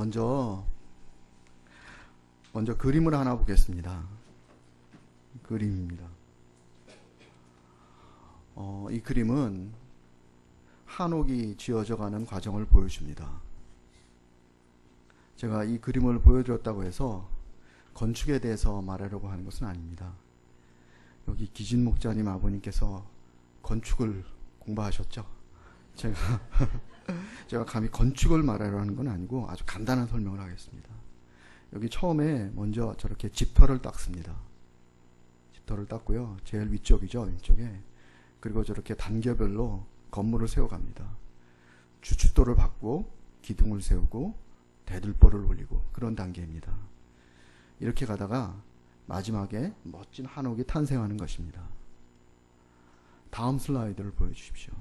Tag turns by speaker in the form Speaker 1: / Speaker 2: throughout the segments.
Speaker 1: 먼저 그림을 하나 보겠습니다. 그림입니다. 이 그림은 한옥이 지어져가는 과정을 보여줍니다. 제가 이 그림을 보여드렸다고 해서 건축에 대해서 말하려고 하는 것은 아닙니다. 여기 기진 목자님 아버님께서 건축을 공부하셨죠? 제가 감히 건축을 말하려는 건 아니고 아주 간단한 설명을 하겠습니다. 여기 처음에 먼저 저렇게 집터를 닦습니다. 집터를 닦고요. 제일 위쪽이죠, 왼쪽에. 그리고 저렇게 단계별로 건물을 세워갑니다. 주춧돌을 박고 기둥을 세우고 대들보를 올리고 그런 단계입니다. 이렇게 가다가 마지막에 멋진 한옥이 탄생하는 것입니다. 다음 슬라이드를 보여주십시오.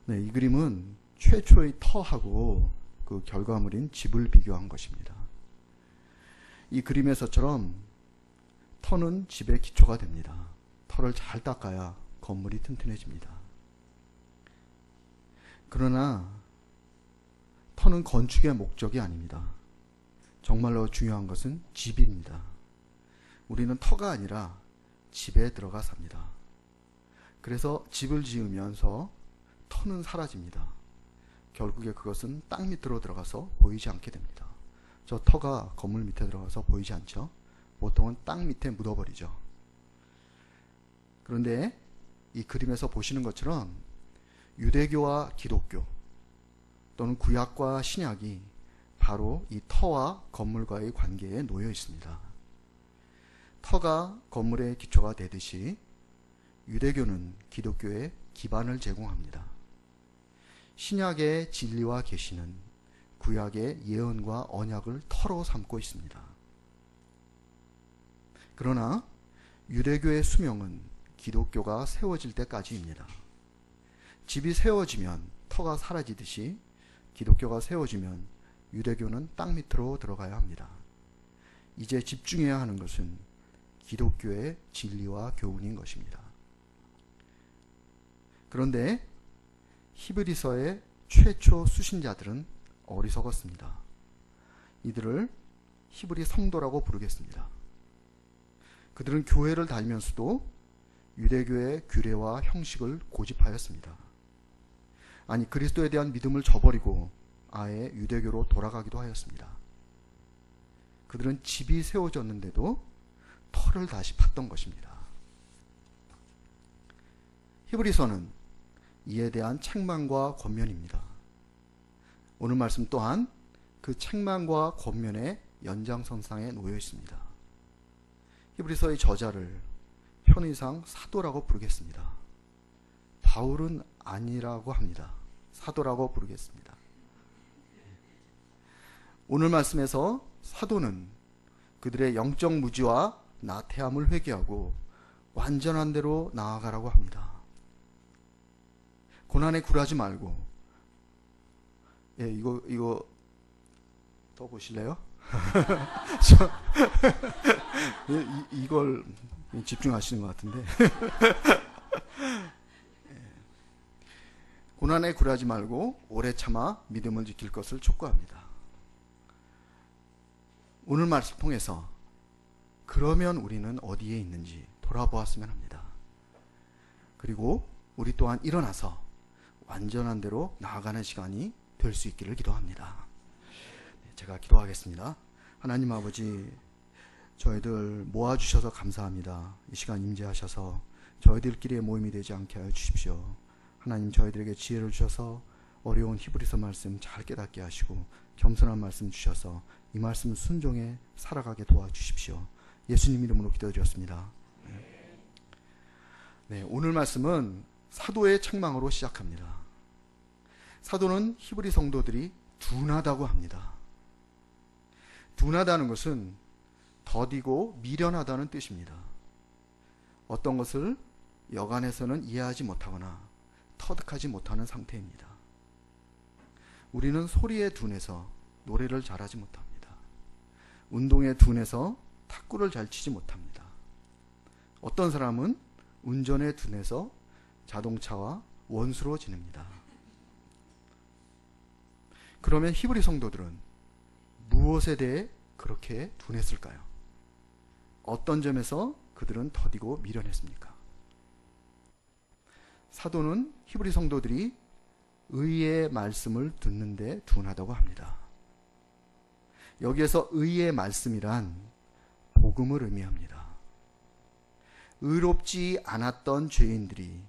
Speaker 1: 네, 이 그림은 최초의 터하고 그 결과물인 집을 비교한 것입니다. 이 그림에서처럼 터는 집의 기초가 됩니다. 터를 잘 닦아야 건물이 튼튼해집니다. 그러나 터는 건축의 목적이 아닙니다. 정말로 중요한 것은 집입니다. 우리는 터가 아니라 집에 들어가 삽니다. 그래서 집을 지으면서 터는 사라집니다. 결국에 그것은 땅 밑으로 들어가서 보이지 않게 됩니다. 저 터가 건물 밑에 들어가서 보이지 않죠? 보통은 땅 밑에 묻어버리죠. 그런데 이 그림에서 보시는 것처럼 유대교와 기독교 또는 구약과 신약이 바로 이 터와 건물과의 관계에 놓여 있습니다. 터가 건물의 기초가 되듯이 유대교는 기독교의 기반을 제공합니다. 신약의 진리와 계시는 구약의 예언과 언약을 터로 삼고 있습니다. 그러나 유대교의 수명은 기독교가 세워질 때까지입니다. 집이 세워지면 터가 사라지듯이 기독교가 세워지면 유대교는 땅 밑으로 들어가야 합니다. 이제 집중해야 하는 것은 기독교의 진리와 교훈인 것입니다. 그런데 히브리서의 최초 수신자들은 어리석었습니다. 이들을 히브리 성도라고 부르겠습니다. 그들은 교회를 다니면서도 유대교의 규례와 형식을 고집하였습니다. 아니, 그리스도에 대한 믿음을 저버리고 아예 유대교로 돌아가기도 하였습니다. 그들은 집이 세워졌는데도 터를 다시 팠던 것입니다. 히브리서는 이에 대한 책망과 권면입니다. 오늘 말씀 또한 그 책망과 권면의 연장선상에 놓여 있습니다. 히브리서의 저자를 편의상 사도라고 부르겠습니다. 바울은 아니라고 합니다. 사도라고 부르겠습니다. 오늘 말씀에서 사도는 그들의 영적 무지와 나태함을 회개하고 완전한 대로 나아가라고 합니다. 고난에 굴하지 말고, 이거 더 보실래요? 이걸 집중하시는 것 같은데. 고난에 굴하지 말고 오래 참아 믿음을 지킬 것을 촉구합니다. 오늘 말씀을 통해서 그러면 우리는 어디에 있는지 돌아보았으면 합니다. 그리고 우리 또한 일어나서 완전한 대로 나아가는 시간이 될 수 있기를 기도합니다. 제가 기도하겠습니다. 하나님 아버지, 저희들 모아주셔서 감사합니다. 이 시간 임재하셔서 저희들끼리의 모임이 되지 않게 하여 주십시오. 하나님, 저희들에게 지혜를 주셔서 어려운 히브리서 말씀 잘 깨닫게 하시고 겸손한 말씀 주셔서 이 말씀 순종해 살아가게 도와주십시오. 예수님 이름으로 기도드렸습니다. 네, 오늘 말씀은 사도의 책망으로 시작합니다. 사도는 히브리 성도들이 둔하다고 합니다. 둔하다는 것은 더디고 미련하다는 뜻입니다. 어떤 것을 여간해서는 이해하지 못하거나 터득하지 못하는 상태입니다. 우리는 소리에 둔해서 노래를 잘하지 못합니다. 운동에 둔해서 탁구를 잘 치지 못합니다. 어떤 사람은 운전에 둔해서 자동차와 원수로 지냅니다. 그러면 히브리 성도들은 무엇에 대해 그렇게 둔했을까요? 어떤 점에서 그들은 더디고 미련했습니까? 사도는 히브리 성도들이 의의 말씀을 듣는데 둔하다고 합니다. 여기에서 의의 말씀이란 복음을 의미합니다. 의롭지 않았던 죄인들이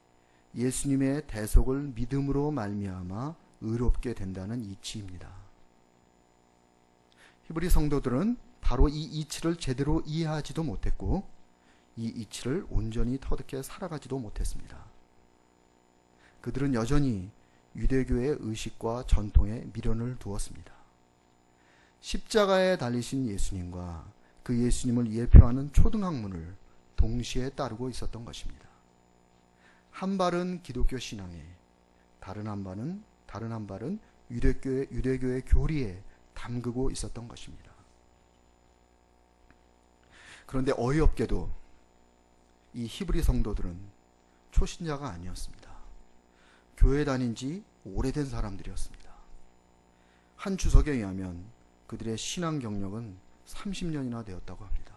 Speaker 1: 예수님의 대속을 믿음으로 말미암아 의롭게 된다는 이치입니다. 히브리 성도들은 바로 이 이치를 제대로 이해하지도 못했고 이 이치를 온전히 터득해 살아가지도 못했습니다. 그들은 여전히 유대교의 의식과 전통에 미련을 두었습니다. 십자가에 달리신 예수님과 그 예수님을 예표하는 초등학문을 동시에 따르고 있었던 것입니다. 한 발은 기독교 신앙에, 다른 한 발은 유대교의 교리에 담그고 있었던 것입니다. 그런데 어이없게도 이 히브리 성도들은 초신자가 아니었습니다. 교회 다닌 지 오래된 사람들이었습니다. 한 주석에 의하면 그들의 신앙 경력은 30년이나 되었다고 합니다.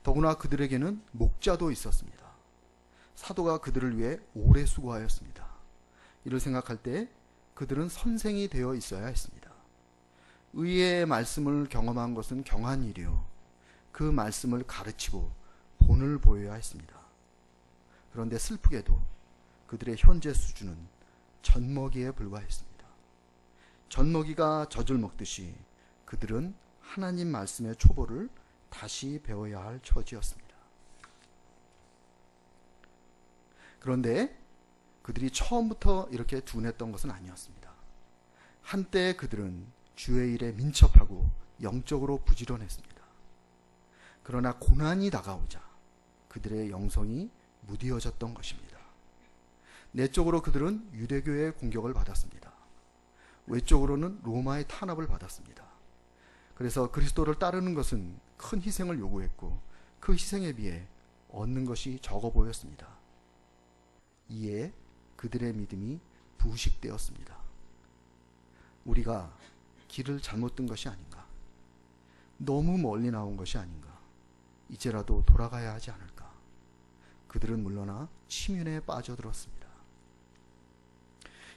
Speaker 1: 더구나 그들에게는 목자도 있었습니다. 사도가 그들을 위해 오래 수고하였습니다. 이를 생각할 때 그들은 선생이 되어 있어야 했습니다. 의의 말씀을 경험한 것은 경한 일이요, 그 말씀을 가르치고 본을 보여야 했습니다. 그런데 슬프게도 그들의 현재 수준은 젖먹이에 불과했습니다. 젖먹이가 젖을 먹듯이 그들은 하나님 말씀의 초보를 다시 배워야 할 처지였습니다. 그런데 그들이 처음부터 이렇게 둔했던 것은 아니었습니다. 한때 그들은 주의 일에 민첩하고 영적으로 부지런했습니다. 그러나 고난이 다가오자 그들의 영성이 무디어졌던 것입니다. 내적으로 그들은 유대교의 공격을 받았습니다. 외적으로는 로마의 탄압을 받았습니다. 그래서 그리스도를 따르는 것은 큰 희생을 요구했고 그 희생에 비해 얻는 것이 적어 보였습니다. 이에 그들의 믿음이 부식되었습니다. 우리가 길을 잘못 든 것이 아닌가? 너무 멀리 나온 것이 아닌가? 이제라도 돌아가야 하지 않을까? 그들은 물러나 치윤에 빠져들었습니다.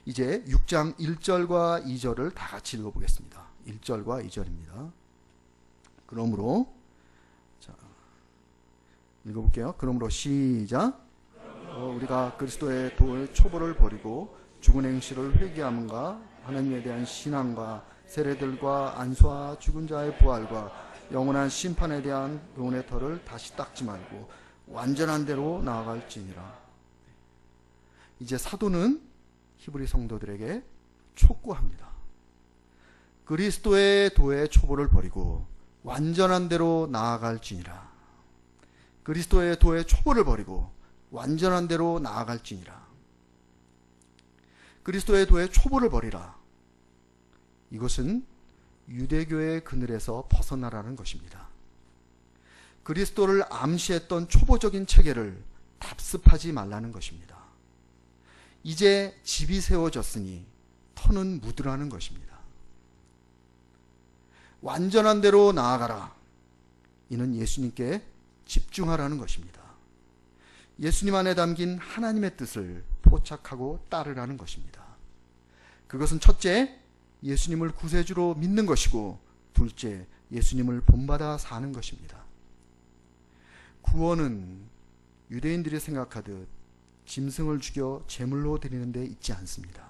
Speaker 1: 이제 6장 1절과 2절을 다 같이 읽어보겠습니다. 1절과 2절입니다. 그러므로 읽어볼게요. 그러므로 시작. 우리가 그리스도의 도의 초보를 버리고 죽은 행실을 회개함과 하나님에 대한 신앙과 세례들과 안수와 죽은 자의 부활과 영원한 심판에 대한 교훈의 털을 다시 닦지 말고 완전한 대로 나아갈지니라. 이제 사도는 히브리 성도들에게 촉구합니다. 그리스도의 도의 초보를 버리고 완전한 대로 나아갈지니라. 그리스도의 도의 초보를 버리고 완전한 대로 나아갈지니라. 그리스도의 도의 초보를 버리라. 이것은 유대교의 그늘에서 벗어나라는 것입니다. 그리스도를 암시했던 초보적인 체계를 답습하지 말라는 것입니다. 이제 집이 세워졌으니 터는 묻으라는 것입니다. 완전한 대로 나아가라. 이는 예수님께 집중하라는 것입니다. 예수님 안에 담긴 하나님의 뜻을 포착하고 따르라는 것입니다. 그것은 첫째, 예수님을 구세주로 믿는 것이고, 둘째, 예수님을 본받아 사는 것입니다. 구원은 유대인들이 생각하듯 짐승을 죽여 제물로 드리는 데 있지 않습니다.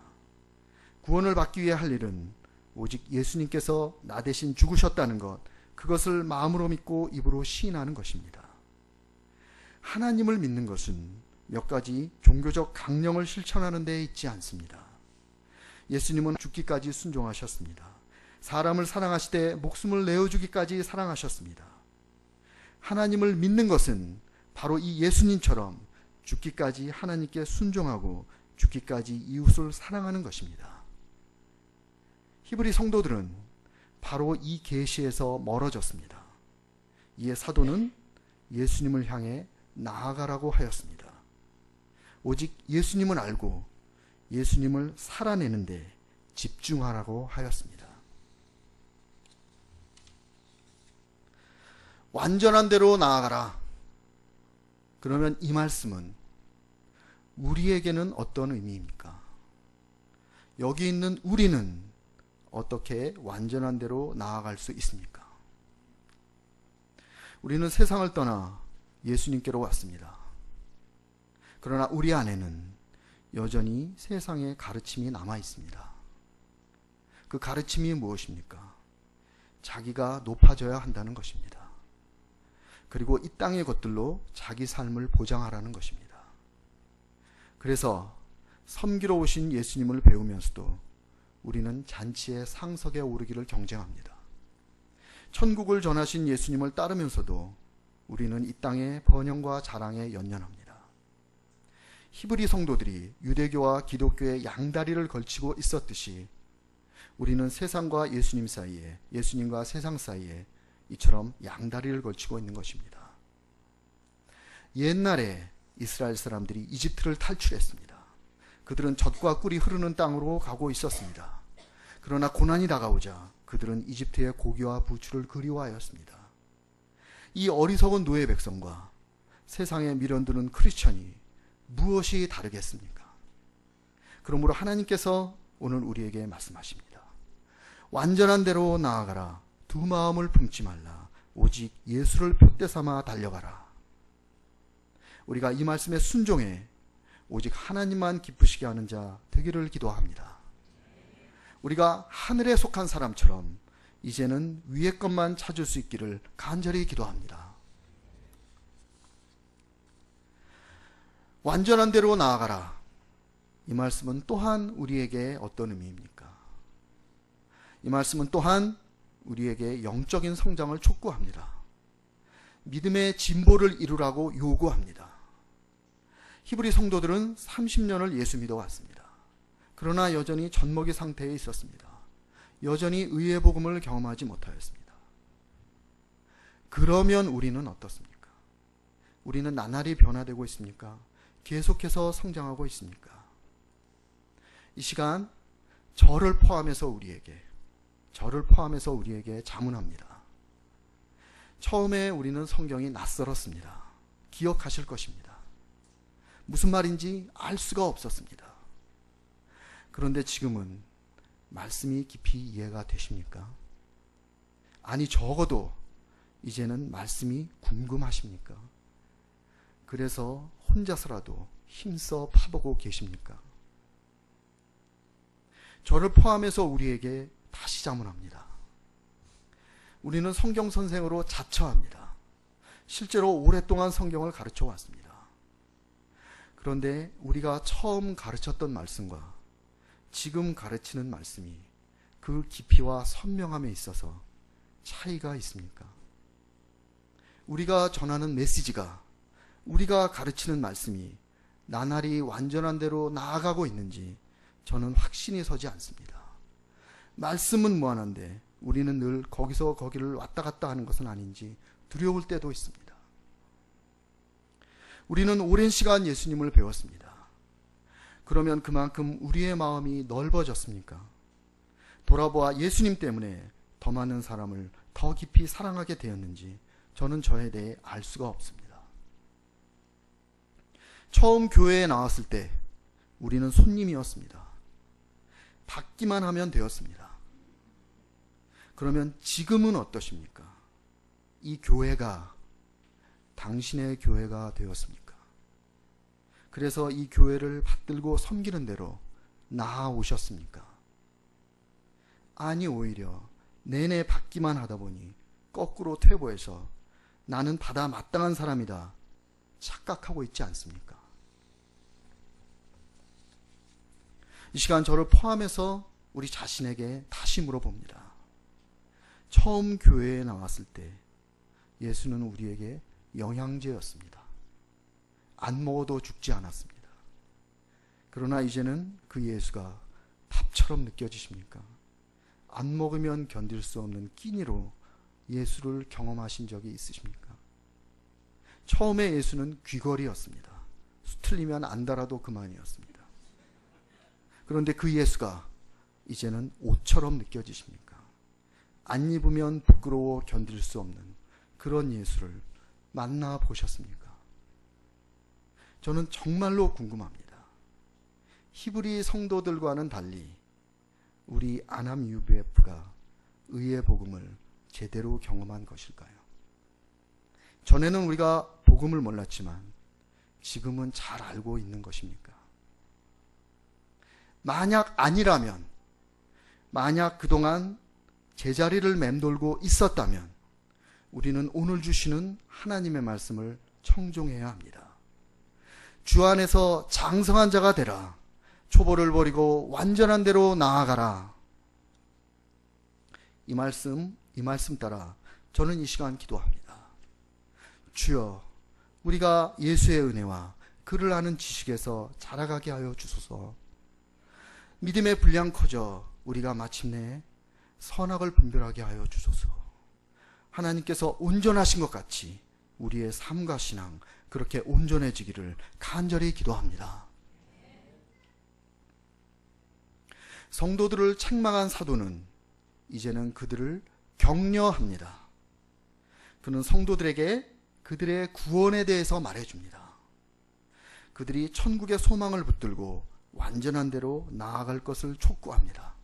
Speaker 1: 구원을 받기 위해 할 일은 오직 예수님께서 나 대신 죽으셨다는 것, 그것을 마음으로 믿고 입으로 시인하는 것입니다. 하나님을 믿는 것은 몇 가지 종교적 강령을 실천하는 데 있지 않습니다. 예수님은 죽기까지 순종하셨습니다. 사람을 사랑하시되 목숨을 내어주기까지 사랑하셨습니다. 하나님을 믿는 것은 바로 이 예수님처럼 죽기까지 하나님께 순종하고 죽기까지 이웃을 사랑하는 것입니다. 히브리 성도들은 바로 이 계시에서 멀어졌습니다. 이에 사도는 예수님을 향해 나아가라고 하였습니다. 오직 예수님을 알고 예수님을 살아내는데 집중하라고 하였습니다. 완전한 대로 나아가라. 그러면 이 말씀은 우리에게는 어떤 의미입니까? 여기 있는 우리는 어떻게 완전한 대로 나아갈 수 있습니까? 우리는 세상을 떠나 예수님께로 왔습니다. 그러나 우리 안에는 여전히 세상의 가르침이 남아 있습니다. 그 가르침이 무엇입니까? 자기가 높아져야 한다는 것입니다. 그리고 이 땅의 것들로 자기 삶을 보장하라는 것입니다. 그래서 섬기러 오신 예수님을 배우면서도 우리는 잔치의 상석에 오르기를 경쟁합니다. 천국을 전하신 예수님을 따르면서도 우리는 이 땅의 번영과 자랑에 연연합니다. 히브리 성도들이 유대교와 기독교의 양다리를 걸치고 있었듯이 우리는 세상과 예수님 사이에, 예수님과 세상 사이에 이처럼 양다리를 걸치고 있는 것입니다. 옛날에 이스라엘 사람들이 이집트를 탈출했습니다. 그들은 젖과 꿀이 흐르는 땅으로 가고 있었습니다. 그러나 고난이 다가오자 그들은 이집트의 고기와 부추를 그리워하였습니다. 이 어리석은 노예 백성과 세상에 미련드는 크리스천이 무엇이 다르겠습니까? 그러므로 하나님께서 오늘 우리에게 말씀하십니다. 완전한 대로 나아가라. 두 마음을 품지 말라. 오직 예수를 표대 삼아 달려가라. 우리가 이 말씀에 순종해 오직 하나님만 기쁘시게 하는 자 되기를 기도합니다. 우리가 하늘에 속한 사람처럼 이제는 위의 것만 찾을 수 있기를 간절히 기도합니다. 완전한 대로 나아가라. 이 말씀은 또한 우리에게 어떤 의미입니까? 이 말씀은 또한 우리에게 영적인 성장을 촉구합니다. 믿음의 진보를 이루라고 요구합니다. 히브리 성도들은 30년을 예수 믿어왔습니다. 그러나 여전히 젖먹이 상태에 있었습니다. 여전히 의의 복음을 경험하지 못하였습니다. 그러면 우리는 어떻습니까? 우리는 나날이 변화되고 있습니까? 계속해서 성장하고 있습니까? 이 시간 저를 포함해서 우리에게 자문합니다. 처음에 우리는 성경이 낯설었습니다. 기억하실 것입니다. 무슨 말인지 알 수가 없었습니다. 그런데 지금은 말씀이 깊이 이해가 되십니까? 아니, 적어도 이제는 말씀이 궁금하십니까? 그래서 혼자서라도 힘써 파보고 계십니까? 저를 포함해서 우리에게 다시 자문합니다. 우리는 성경 선생으로 자처합니다. 실제로 오랫동안 성경을 가르쳐 왔습니다. 그런데 우리가 처음 가르쳤던 말씀과 지금 가르치는 말씀이 그 깊이와 선명함에 있어서 차이가 있습니까? 우리가 전하는 메시지가, 우리가 가르치는 말씀이 나날이 완전한 대로 나아가고 있는지 저는 확신이 서지 않습니다. 말씀은 무한한데 우리는 늘 거기서 거기를 왔다 갔다 하는 것은 아닌지 두려울 때도 있습니다. 우리는 오랜 시간 예수님을 배웠습니다. 그러면 그만큼 우리의 마음이 넓어졌습니까? 돌아보아 예수님 때문에 더 많은 사람을 더 깊이 사랑하게 되었는지 저는 저에 대해 알 수가 없습니다. 처음 교회에 나왔을 때 우리는 손님이었습니다. 받기만 하면 되었습니다. 그러면 지금은 어떠십니까? 이 교회가 당신의 교회가 되었습니까? 그래서 이 교회를 받들고 섬기는 대로 나아오셨습니까? 아니, 오히려 내내 받기만 하다 보니 거꾸로 퇴보해서 나는 받아 마땅한 사람이다 착각하고 있지 않습니까? 이 시간 저를 포함해서 우리 자신에게 다시 물어봅니다. 처음 교회에 나왔을 때 예수는 우리에게 영양제였습니다. 안 먹어도 죽지 않았습니다. 그러나 이제는 그 예수가 밥처럼 느껴지십니까? 안 먹으면 견딜 수 없는 끼니로 예수를 경험하신 적이 있으십니까? 처음에 예수는 귀걸이였습니다. 수틀리면 안 달아도 그만이었습니다. 그런데 그 예수가 이제는 옷처럼 느껴지십니까? 안 입으면 부끄러워 견딜 수 없는 그런 예수를 만나보셨습니까? 저는 정말로 궁금합니다. 히브리 성도들과는 달리 우리 안암 UBF가 의의 복음을 제대로 경험한 것일까요? 전에는 우리가 복음을 몰랐지만 지금은 잘 알고 있는 것입니까? 만약 아니라면, 만약 그동안 제자리를 맴돌고 있었다면 우리는 오늘 주시는 하나님의 말씀을 청종해야 합니다. 주 안에서 장성한 자가 되라. 초보를 버리고 완전한 대로 나아가라. 이 말씀 따라 저는 이 시간 기도합니다. 주여, 우리가 예수의 은혜와 그를 아는 지식에서 자라가게 하여 주소서. 믿음의 분량 커져 우리가 마침내 선악을 분별하게 하여 주소서. 하나님께서 온전하신 것 같이 우리의 삶과 신앙 그렇게 온전해지기를 간절히 기도합니다. 성도들을 책망한 사도는 이제는 그들을 격려합니다. 그는 성도들에게 그들의 구원에 대해서 말해줍니다. 그들이 천국의 소망을 붙들고 완전한 대로 나아갈 것을 촉구합니다.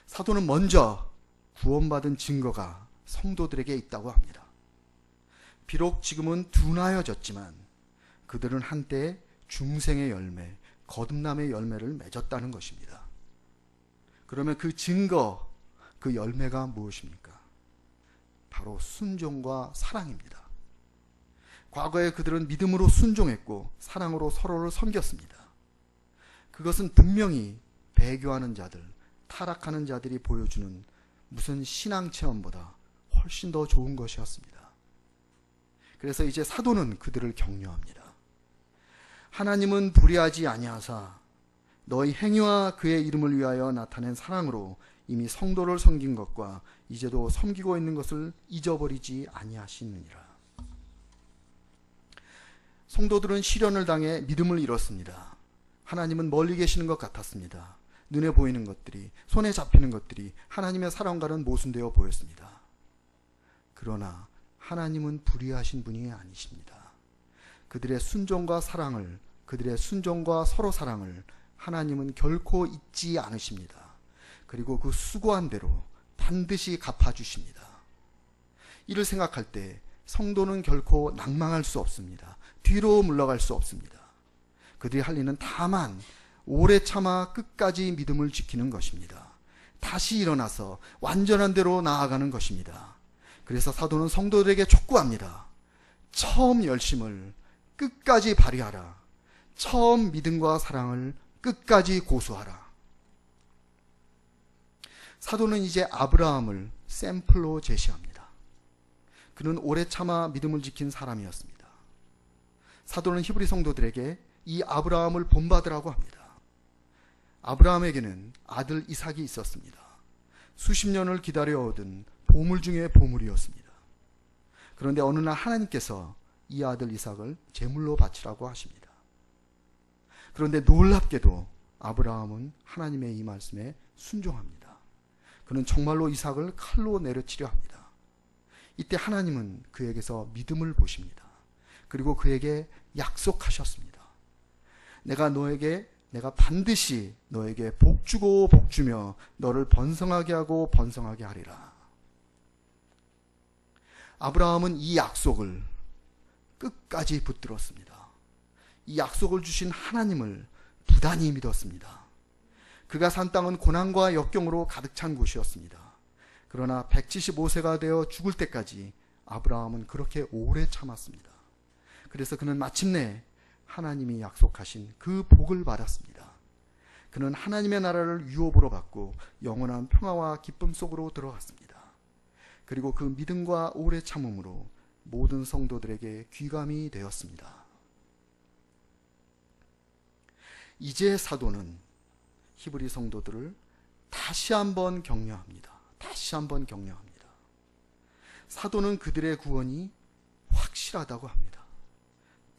Speaker 1: 사도는 먼저 구원받은 증거가 성도들에게 있다고 합니다. 비록 지금은 둔하여졌지만 그들은 한때 중생의 열매, 거듭남의 열매를 맺었다는 것입니다. 그러면 그 증거, 그 열매가 무엇입니까? 바로 순종과 사랑입니다. 과거에 그들은 믿음으로 순종했고 사랑으로 서로를 섬겼습니다. 그것은 분명히 배교하는 자들, 타락하는 자들이 보여주는 무슨 신앙 체험보다 훨씬 더 좋은 것이었습니다. 그래서 이제 사도는 그들을 격려합니다. 하나님은 불의하지 아니하사 너희 행위와 그의 이름을 위하여 나타낸 사랑으로 이미 성도를 섬긴 것과 이제도 섬기고 있는 것을 잊어버리지 아니하시느니라. 성도들은 시련을 당해 믿음을 잃었습니다. 하나님은 멀리 계시는 것 같았습니다. 눈에 보이는 것들이, 손에 잡히는 것들이 하나님의 사랑과는 모순되어 보였습니다. 그러나 하나님은 불의하신 분이 아니십니다. 그들의 순종과 사랑을, 그들의 순종과 서로 사랑을 하나님은 결코 잊지 않으십니다. 그리고 그 수고한 대로 반드시 갚아주십니다. 이를 생각할 때 성도는 결코 낭망할 수 없습니다. 뒤로 물러갈 수 없습니다. 그들이 할 일은 다만 오래 참아 끝까지 믿음을 지키는 것입니다. 다시 일어나서 완전한 대로 나아가는 것입니다. 그래서 사도는 성도들에게 촉구합니다. 처음 열심을 끝까지 발휘하라. 처음 믿음과 사랑을 끝까지 고수하라. 사도는 이제 아브라함을 샘플로 제시합니다. 그는 오래 참아 믿음을 지킨 사람이었습니다. 사도는 히브리 성도들에게 이 아브라함을 본받으라고 합니다. 아브라함에게는 아들 이삭이 있었습니다. 수십 년을 기다려 얻은 보물 중의 보물이었습니다. 그런데 어느 날 하나님께서 이 아들 이삭을 제물로 바치라고 하십니다. 그런데 놀랍게도 아브라함은 하나님의 이 말씀에 순종합니다. 그는 정말로 이삭을 칼로 내려치려 합니다. 이때 하나님은 그에게서 믿음을 보십니다. 그리고 그에게 약속하셨습니다. 내가 반드시 너에게 복주고 복주며 너를 번성하게 하고 번성하게 하리라. 아브라함은 이 약속을 끝까지 붙들었습니다. 이 약속을 주신 하나님을 부단히 믿었습니다. 그가 산 땅은 고난과 역경으로 가득 찬 곳이었습니다. 그러나 175세가 되어 죽을 때까지 아브라함은 그렇게 오래 참았습니다. 그래서 그는 마침내 하나님이 약속하신 그 복을 받았습니다. 그는 하나님의 나라를 유업으로 받고 영원한 평화와 기쁨 속으로 들어갔습니다. 그리고 그 믿음과 오래 참음으로 모든 성도들에게 귀감이 되었습니다. 이제 사도는 히브리 성도들을 다시 한번 격려합니다. 다시 한번 격려합니다. 사도는 그들의 구원이 확실하다고 합니다.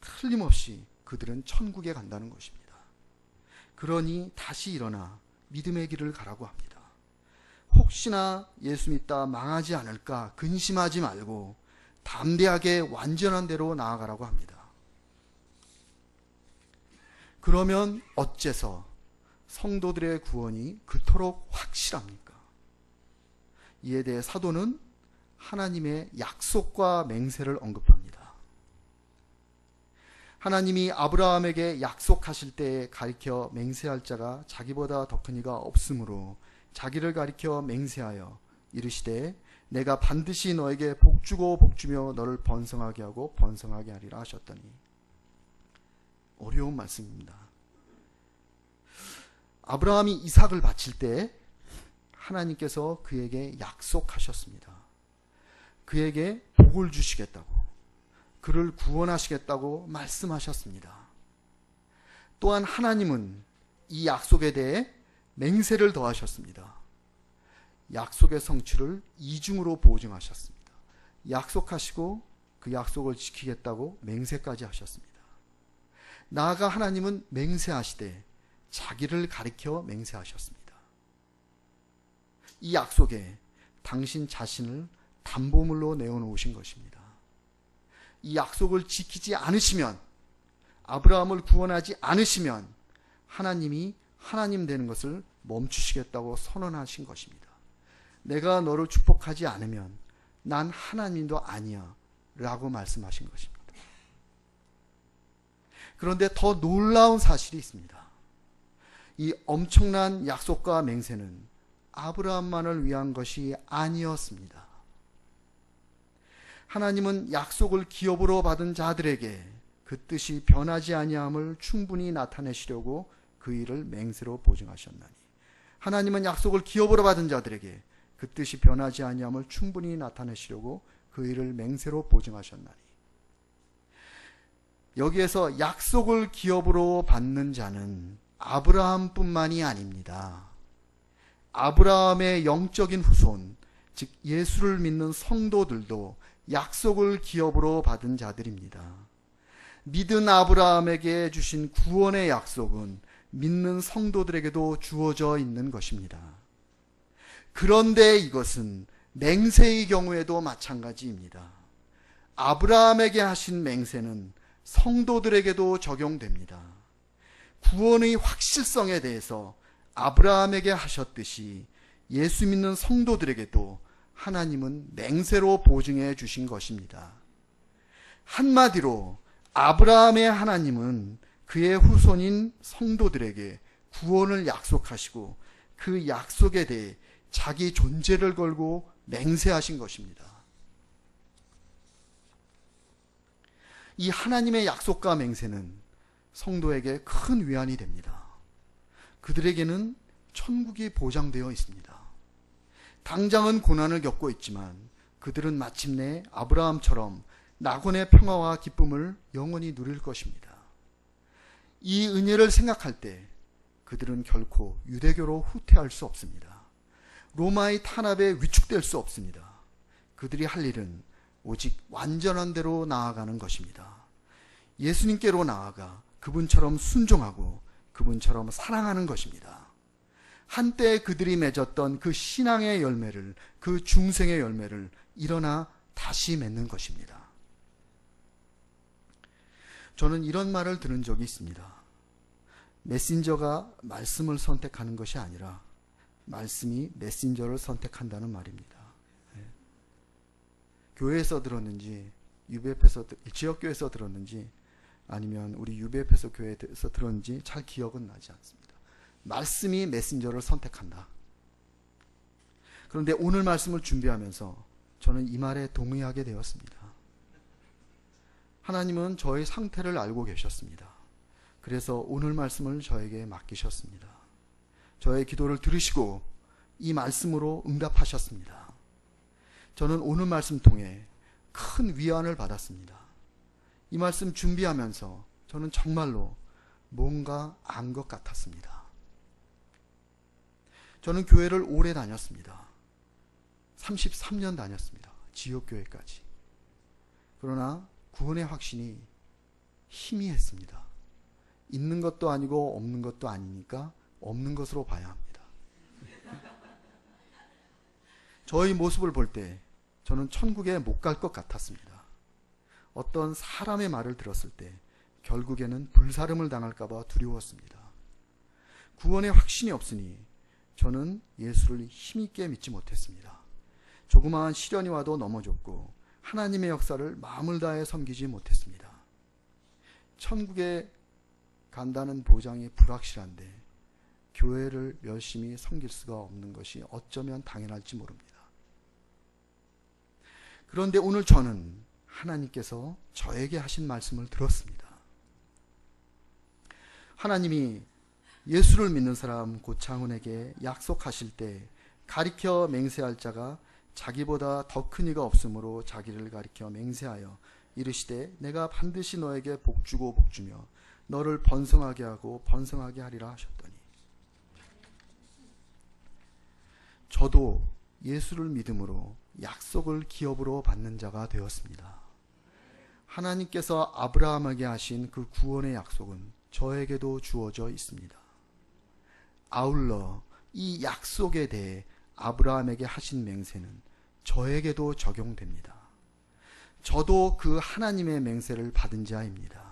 Speaker 1: 틀림없이 그들은 천국에 간다는 것입니다. 그러니 다시 일어나 믿음의 길을 가라고 합니다. 혹시나 예수 믿다 망하지 않을까 근심하지 말고 담대하게 완전한 대로 나아가라고 합니다. 그러면 어째서 성도들의 구원이 그토록 확실합니까? 이에 대해 사도는 하나님의 약속과 맹세를 언급합니다. 하나님이 아브라함에게 약속하실 때에 가리켜 맹세할 자가 자기보다 더 큰 이가 없으므로 자기를 가리켜 맹세하여 이르시되 내가 반드시 너에게 복주고 복주며 너를 번성하게 하고 번성하게 하리라 하셨더니. 어려운 말씀입니다. 아브라함이 이삭을 바칠 때 하나님께서 그에게 약속하셨습니다. 그에게 복을 주시겠다고, 그를 구원하시겠다고 말씀하셨습니다. 또한 하나님은 이 약속에 대해 맹세를 더하셨습니다. 약속의 성취를 이중으로 보증하셨습니다. 약속하시고 그 약속을 지키겠다고 맹세까지 하셨습니다. 나아가 하나님은 맹세하시되 자기를 가리켜 맹세하셨습니다. 이 약속에 당신 자신을 담보물로 내어놓으신 것입니다. 이 약속을 지키지 않으시면, 아브라함을 구원하지 않으시면 하나님이 하나님 되는 것을 멈추시겠다고 선언하신 것입니다. 내가 너를 축복하지 않으면 난 하나님도 아니야 라고 말씀하신 것입니다. 그런데 더 놀라운 사실이 있습니다. 이 엄청난 약속과 맹세는 아브라함만을 위한 것이 아니었습니다. 하나님은 약속을 기업으로 받은 자들에게 그 뜻이 변하지 아니함을 충분히 나타내시려고 그 일을 맹세로 보증하셨나니, 하나님은 약속을 기업으로 받은 자들에게 그 뜻이 변하지 아니함을 충분히 나타내시려고 그 일을 맹세로 보증하셨나니. 여기에서 약속을 기업으로 받는 자는 아브라함뿐만이 아닙니다. 아브라함의 영적인 후손, 즉 예수를 믿는 성도들도 약속을 기업으로 받은 자들입니다. 믿은 아브라함에게 주신 구원의 약속은 믿는 성도들에게도 주어져 있는 것입니다. 그런데 이것은 맹세의 경우에도 마찬가지입니다. 아브라함에게 하신 맹세는 성도들에게도 적용됩니다. 구원의 확실성에 대해서 아브라함에게 하셨듯이 예수 믿는 성도들에게도 하나님은 맹세로 보증해 주신 것입니다. 한마디로 아브라함의 하나님은 그의 후손인 성도들에게 구원을 약속하시고 그 약속에 대해 자기 존재를 걸고 맹세하신 것입니다. 이 하나님의 약속과 맹세는 성도에게 큰 위안이 됩니다. 그들에게는 천국이 보장되어 있습니다. 당장은 고난을 겪고 있지만 그들은 마침내 아브라함처럼 낙원의 평화와 기쁨을 영원히 누릴 것입니다. 이 은혜를 생각할 때 그들은 결코 유대교로 후퇴할 수 없습니다. 로마의 탄압에 위축될 수 없습니다. 그들이 할 일은 오직 완전한 대로 나아가는 것입니다. 예수님께로 나아가 그분처럼 순종하고 그분처럼 사랑하는 것입니다. 한때 그들이 맺었던 그 신앙의 열매를, 그 중생의 열매를 일어나 다시 맺는 것입니다. 저는 이런 말을 들은 적이 있습니다. 메신저가 말씀을 선택하는 것이 아니라 말씀이 메신저를 선택한다는 말입니다. 교회에서 들었는지, UBF에서, 지역교회에서 들었는지, 아니면 우리 UBF에서 교회에서 들었는지 잘 기억은 나지 않습니다. 말씀이 메신저를 선택한다. 그런데 오늘 말씀을 준비하면서 저는 이 말에 동의하게 되었습니다. 하나님은 저의 상태를 알고 계셨습니다. 그래서 오늘 말씀을 저에게 맡기셨습니다. 저의 기도를 들으시고 이 말씀으로 응답하셨습니다. 저는 오늘 말씀 통해 큰 위안을 받았습니다. 이 말씀 준비하면서 저는 정말로 뭔가 안 것 같았습니다. 저는 교회를 오래 다녔습니다. 33년 다녔습니다. 지역교회까지. 그러나 구원의 확신이 희미했습니다. 있는 것도 아니고 없는 것도 아니니까 없는 것으로 봐야 합니다. 저희 모습을 볼 때 저는 천국에 못 갈 것 같았습니다. 어떤 사람의 말을 들었을 때 결국에는 불사름을 당할까봐 두려웠습니다. 구원의 확신이 없으니 저는 예수를 힘있게 믿지 못했습니다. 조그마한 시련이 와도 넘어졌고 하나님의 역사를 마음을 다해 섬기지 못했습니다. 천국에 간다는 보장이 불확실한데 교회를 열심히 섬길 수가 없는 것이 어쩌면 당연할지 모릅니다. 그런데 오늘 저는 하나님께서 저에게 하신 말씀을 들었습니다. 하나님이 예수를 믿는 사람 고창훈에게 약속하실 때 가리켜 맹세할 자가 자기보다 더 큰 이가 없으므로 자기를 가리켜 맹세하여 이르시되 내가 반드시 너에게 복주고 복주며 너를 번성하게 하고 번성하게 하리라 하셨더니, 저도 예수를 믿음으로 약속을 기업으로 받는 자가 되었습니다. 하나님께서 아브라함에게 하신 그 구원의 약속은 저에게도 주어져 있습니다. 아울러 이 약속에 대해 아브라함에게 하신 맹세는 저에게도 적용됩니다. 저도 그 하나님의 맹세를 받은 자입니다.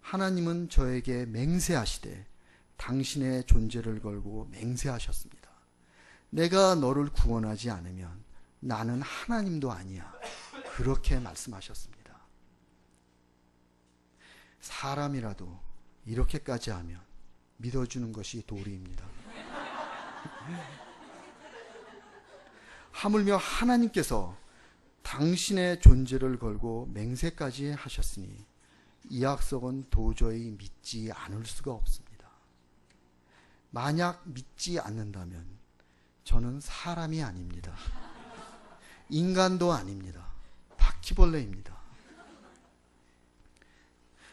Speaker 1: 하나님은 저에게 맹세하시되 당신의 존재를 걸고 맹세하셨습니다. 내가 너를 구원하지 않으면 나는 하나님도 아니야. 그렇게 말씀하셨습니다. 사람이라도 이렇게까지 하면 믿어주는 것이 도리입니다. 하물며 하나님께서 당신의 존재를 걸고 맹세까지 하셨으니 이 약속은 도저히 믿지 않을 수가 없습니다. 만약 믿지 않는다면 저는 사람이 아닙니다. 인간도 아닙니다. 바퀴벌레입니다.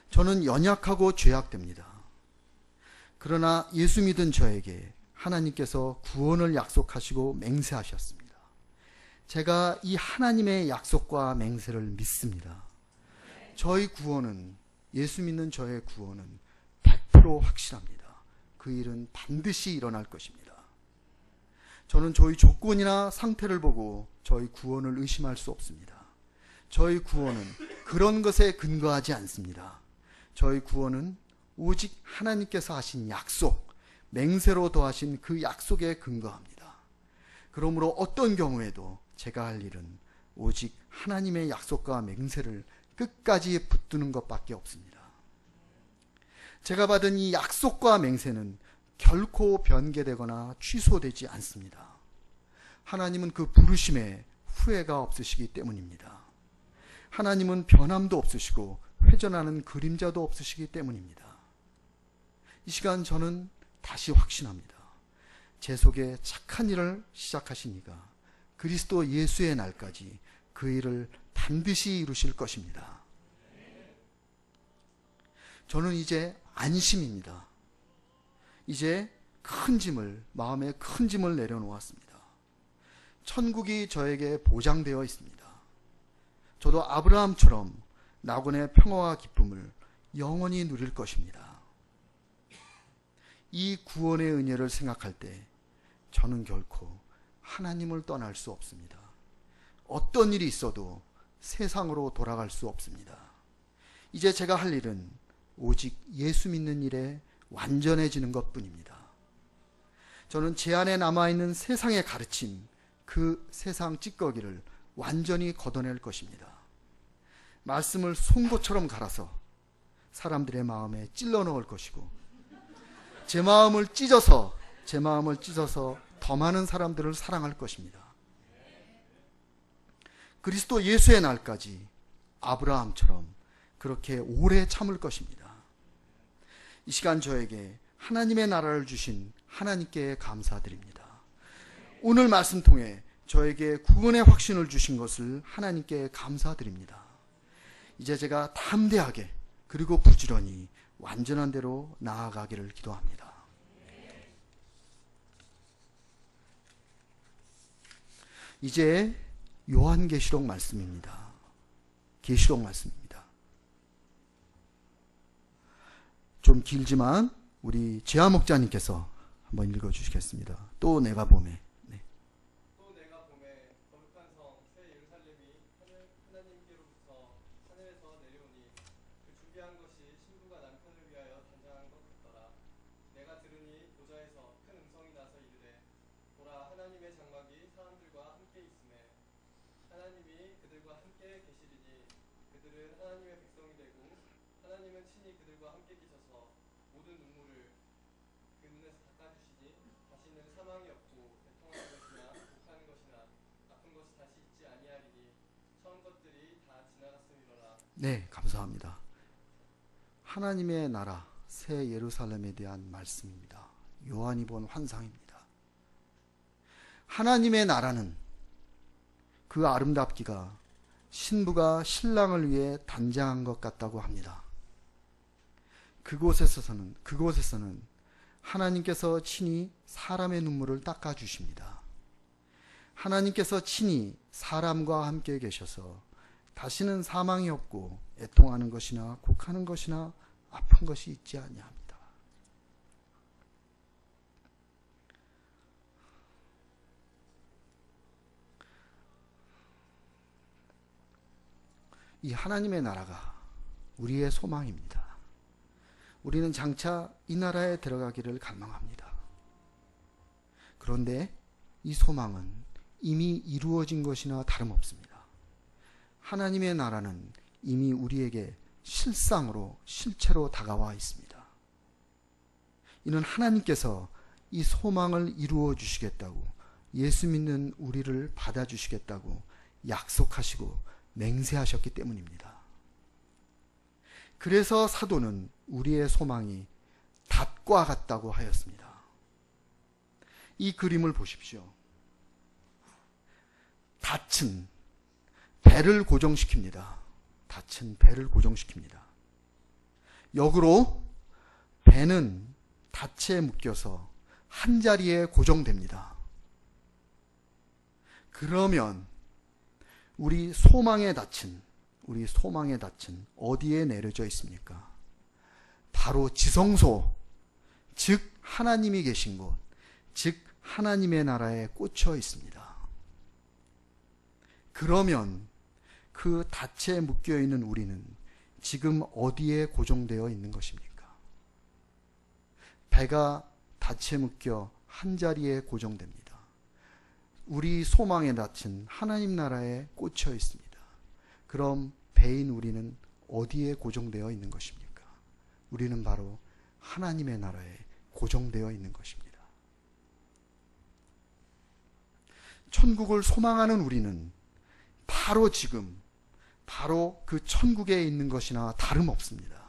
Speaker 1: 저는 연약하고 죄악됩니다. 그러나 예수 믿은 저에게 하나님께서 구원을 약속하시고 맹세하셨습니다. 제가 이 하나님의 약속과 맹세를 믿습니다. 저희 구원은, 예수 믿는 저의 구원은 100% 확실합니다. 그 일은 반드시 일어날 것입니다. 저는 저희 조건이나 상태를 보고 저희 구원을 의심할 수 없습니다. 저희 구원은 그런 것에 근거하지 않습니다. 저희 구원은 오직 하나님께서 하신 약속, 맹세로 더하신 그 약속에 근거합니다. 그러므로 어떤 경우에도 제가 할 일은 오직 하나님의 약속과 맹세를 끝까지 붙드는 것밖에 없습니다. 제가 받은 이 약속과 맹세는 결코 변개되거나 취소되지 않습니다. 하나님은 그 부르심에 후회가 없으시기 때문입니다. 하나님은 변함도 없으시고 회전하는 그림자도 없으시기 때문입니다. 이 시간 저는 다시 확신합니다. 제 속에 착한 일을 시작하신 이가 그리스도 예수의 날까지 그 일을 반드시 이루실 것입니다. 저는 이제 안심입니다. 이제 큰 짐을, 마음에 큰 짐을 내려놓았습니다. 천국이 저에게 보장되어 있습니다. 저도 아브라함처럼 낙원의 평화와 기쁨을 영원히 누릴 것입니다. 이 구원의 은혜를 생각할 때 저는 결코 하나님을 떠날 수 없습니다. 어떤 일이 있어도 세상으로 돌아갈 수 없습니다. 이제 제가 할 일은 오직 예수 믿는 일에 완전해지는 것뿐입니다. 저는 제 안에 남아있는 세상의 가르침, 그 세상 찌꺼기를 완전히 걷어낼 것입니다. 말씀을 송곳처럼 갈아서 사람들의 마음에 찔러 넣을 것이고 제 마음을 찢어서 더 많은 사람들을 사랑할 것입니다. 그리스도 예수의 날까지 아브라함처럼 그렇게 오래 참을 것입니다. 이 시간 저에게 하나님의 나라를 주신 하나님께 감사드립니다. 오늘 말씀 통해 저에게 구원의 확신을 주신 것을 하나님께 감사드립니다. 이제 제가 담대하게 그리고 부지런히 완전한 대로 나아가기를 기도합니다. 이제 요한계시록 말씀입니다. 계시록 말씀입니다. 좀 길지만 우리 제아 목자님께서 한번 읽어주시겠습니다. 또 내가 봄에. 네. 또 내가 봄에
Speaker 2: 다 하나님의 장막이 사람들과 함께 있음에 하나님이 그들과 함께 계시리니 그들은 하나님의 백성이 되고 하나님은 친히 그들과 함께 계셔서 모든 눈물을 그 눈에서 닦아주시니 다시는 사망이 없고 애통하는 것이나 독하는 것이나 아픈 것이 다시 있지 아니하리니 처음 것들이 다 지나갔음이로라.
Speaker 1: 네, 감사합니다. 하나님의 나라 새 예루살렘에 대한 말씀입니다. 요한이 본 환상입니다. 하나님의 나라는 그 아름답기가 신부가 신랑을 위해 단장한 것 같다고 합니다. 그곳에서는 하나님께서 친히 사람의 눈물을 닦아주십니다. 하나님께서 친히 사람과 함께 계셔서 다시는 사망이 없고 애통하는 것이나 곡하는 것이나 아픈 것이 있지 아니합니다. 이 하나님의 나라가 우리의 소망입니다. 우리는 장차 이 나라에 들어가기를 갈망합니다. 그런데 이 소망은 이미 이루어진 것이나 다름없습니다. 하나님의 나라는 이미 우리에게 실상으로 실체로 다가와 있습니다. 이는 하나님께서 이 소망을 이루어 주시겠다고, 예수 믿는 우리를 받아주시겠다고 약속하시고 맹세하셨기 때문입니다. 그래서 사도는 우리의 소망이 닷과 같다고 하였습니다. 이 그림을 보십시오. 닷은 배를 고정시킵니다. 닷은 배를 고정시킵니다. 역으로 배는 닷에 묶여서 한 자리에 고정됩니다. 그러면 우리 소망의 닻은 어디에 내려져 있습니까? 바로 지성소, 즉 하나님이 계신 곳, 즉 하나님의 나라에 꽂혀 있습니다. 그러면 그 닻에 묶여 있는 우리는 지금 어디에 고정되어 있는 것입니까? 배가 닻에 묶여 한 자리에 고정됩니다. 우리 소망의 닻은 하나님 나라에 꽂혀 있습니다. 그럼 배인 우리는 어디에 고정되어 있는 것입니까? 우리는 바로 하나님의 나라에 고정되어 있는 것입니다. 천국을 소망하는 우리는 바로 지금, 바로 그 천국에 있는 것이나 다름없습니다.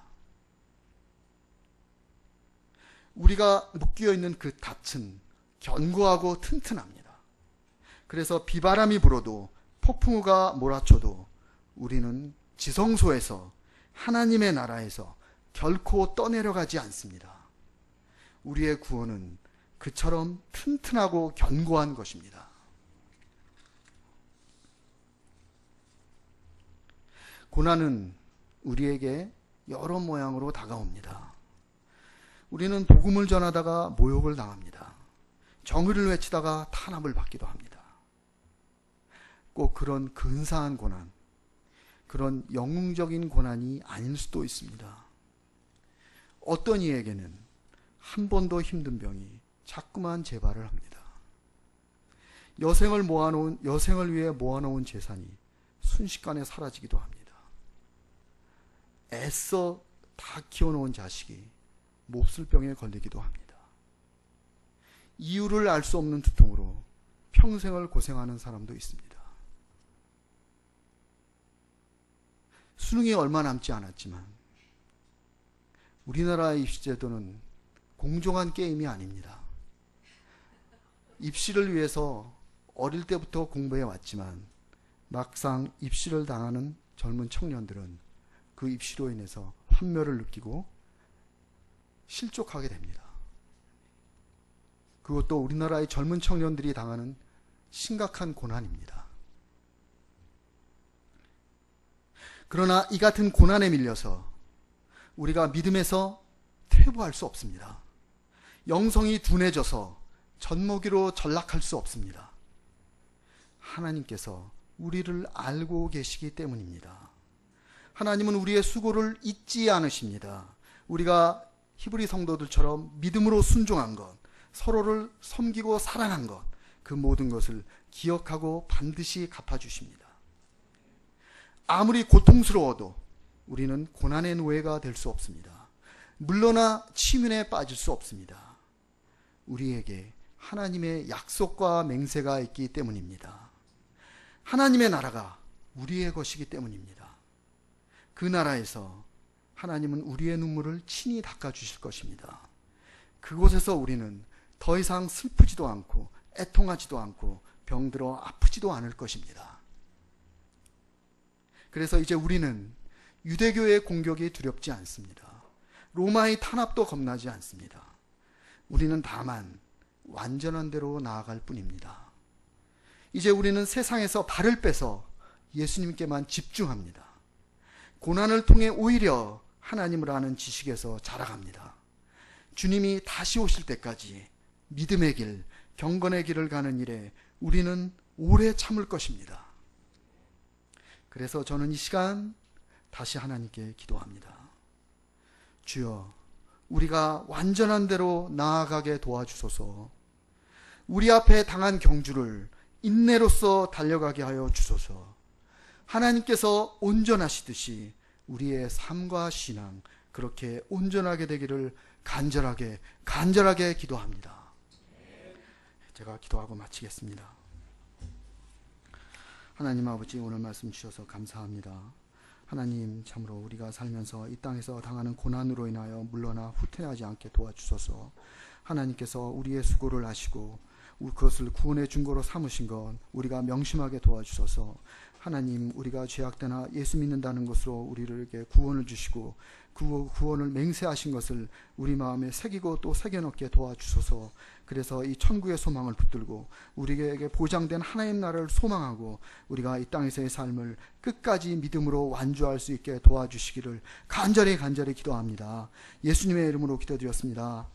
Speaker 1: 우리가 묶여 있는 그 닻은 견고하고 튼튼합니다. 그래서 비바람이 불어도 폭풍우가 몰아쳐도 우리는 지성소에서, 하나님의 나라에서 결코 떠내려가지 않습니다. 우리의 구원은 그처럼 튼튼하고 견고한 것입니다. 고난은 우리에게 여러 모양으로 다가옵니다. 우리는 복음을 전하다가 모욕을 당합니다. 정의를 외치다가 탄압을 받기도 합니다. 꼭 그런 근사한 고난, 그런 영웅적인 고난이 아닐 수도 있습니다. 어떤 이에게는 한 번도 힘든 병이 자꾸만 재발을 합니다. 여생을 위해 모아놓은 재산이 순식간에 사라지기도 합니다. 애써 다 키워놓은 자식이 몹쓸 병에 걸리기도 합니다. 이유를 알 수 없는 두통으로 평생을 고생하는 사람도 있습니다. 수능이 얼마 남지 않았지만 우리나라의 입시제도는 공정한 게임이 아닙니다. 입시를 위해서 어릴 때부터 공부해 왔지만 막상 입시를 당하는 젊은 청년들은 그 입시로 인해서 환멸을 느끼고 실족하게 됩니다. 그것도 우리나라의 젊은 청년들이 당하는 심각한 고난입니다. 그러나 이 같은 고난에 밀려서 우리가 믿음에서 퇴보할 수 없습니다. 영성이 둔해져서 젖먹이로 전락할 수 없습니다. 하나님께서 우리를 알고 계시기 때문입니다. 하나님은 우리의 수고를 잊지 않으십니다. 우리가 히브리 성도들처럼 믿음으로 순종한 것, 서로를 섬기고 사랑한 것, 그 모든 것을 기억하고 반드시 갚아주십니다. 아무리 고통스러워도 우리는 고난의 노예가 될 수 없습니다. 물러나 치문에 빠질 수 없습니다. 우리에게 하나님의 약속과 맹세가 있기 때문입니다. 하나님의 나라가 우리의 것이기 때문입니다. 그 나라에서 하나님은 우리의 눈물을 친히 닦아주실 것입니다. 그곳에서 우리는 더 이상 슬프지도 않고 애통하지도 않고 병들어 아프지도 않을 것입니다. 그래서 이제 우리는 유대교의 공격이 두렵지 않습니다. 로마의 탄압도 겁나지 않습니다. 우리는 다만 완전한 대로 나아갈 뿐입니다. 이제 우리는 세상에서 발을 빼서 예수님께만 집중합니다. 고난을 통해 오히려 하나님을 아는 지식에서 자라갑니다. 주님이 다시 오실 때까지 믿음의 길, 경건의 길을 가는 일에 우리는 오래 참을 것입니다. 그래서 저는 이 시간 다시 하나님께 기도합니다. 주여, 우리가 완전한 대로 나아가게 도와주소서. 우리 앞에 당한 경주를 인내로써 달려가게 하여 주소서. 하나님께서 온전하시듯이 우리의 삶과 신앙 그렇게 온전하게 되기를 간절하게 기도합니다. 제가 기도하고 마치겠습니다. 하나님 아버지, 오늘 말씀 주셔서 감사합니다. 하나님, 참으로 우리가 살면서 이 땅에서 당하는 고난으로 인하여 물러나 후퇴하지 않게 도와주소서. 하나님께서 우리의 수고를 아시고 그것을 구원의 증거로 삼으신 것 우리가 명심하게 도와주소서. 하나님, 우리가 죄악되나 예수 믿는다는 것으로 우리에게 구원을 주시고 그 구원을 맹세하신 것을 우리 마음에 새기고 또 새겨넣게 도와주소서. 그래서 이 천국의 소망을 붙들고 우리에게 보장된 하나님 나라를 소망하고 우리가 이 땅에서의 삶을 끝까지 믿음으로 완주할 수 있게 도와주시기를 간절히 기도합니다. 예수님의 이름으로 기도드렸습니다.